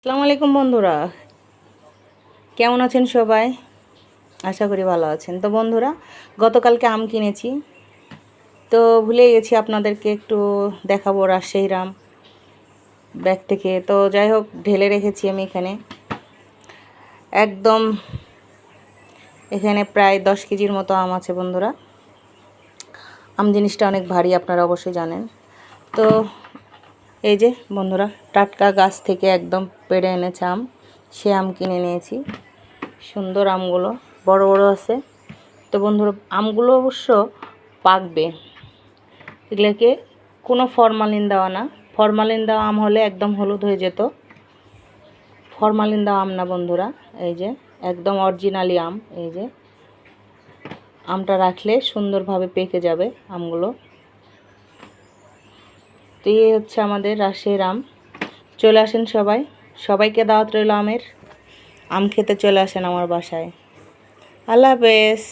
আসসালামু আলাইকুম বন্ধুরা, কেমন আছেন সবাই? আশা করি ভালো আছেন। তো বন্ধুরা, গতকালকে আম কিনেছি, তো ভুলে গেছি আপনাদেরকে একটু দেখাবো রাজশাহীর আম ব্যাগ থেকে। তো যাই হোক, ঢেলে রেখেছি আমি এখানে একদম। এখানে প্রায় 10 কেজির মতো আম আছে বন্ধুরা। আম জিনিসটা অনেক ভারী, আপনারা অবশ্যই জানেন। তো এই যে বন্ধুরা, টাটকা গাছ থেকে একদম পেড়ে এনেছে আম, সে আম কিনে নিয়েছি। সুন্দর আমগুলো, বড় বড় আছে। তো বন্ধুরা, আমগুলো অবশ্য পাকবে, এগুলোকে কোনো ফরমালিন দেওয়া না। ফরমালিন দেওয়া আম হলে একদম হলুদ হয়ে যেত, ফরমালিন দেওয়া আম না বন্ধুরা। এই যে একদম অরিজিনালি আম। এই যে আমটা রাখলে সুন্দরভাবে পেকে যাবে আমগুলো। তো এই হচ্ছে আমাদের রাজশাহীর আম। চলে আসেন সবাই, সবাইকে দাওয়াত রইল আমের। আম খেতে চলে আসেন আমার বাসায়। আল্লাহ হাফেজ।